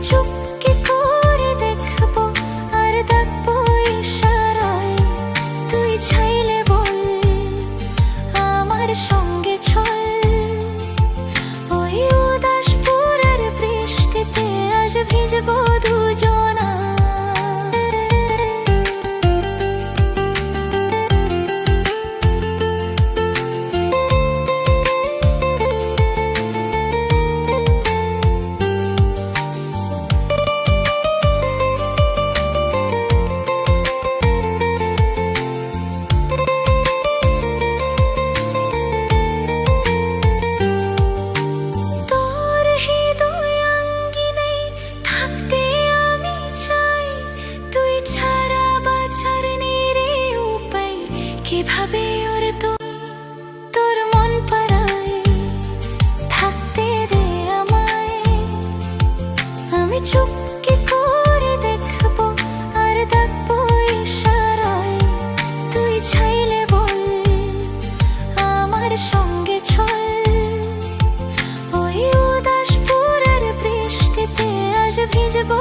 চুপকে করে দেখবো আর দেখবো ইশারায়, তুই চাইলে বল আমার সঙ্গে চল। ওই উদাসপুরের বৃষ্টিতে আজ ভিজবো দুজনা। কিভাবে ওর তোর মন পাড়ায় থাকতে দে আমায়, আমি চুপকে করে দেখবো আর দেখবো ইশারায়, তুই চাইলে বল আমার সঙ্গে চল। ওই উদাসপুরের বৃষ্টিতে আজ ভিজবো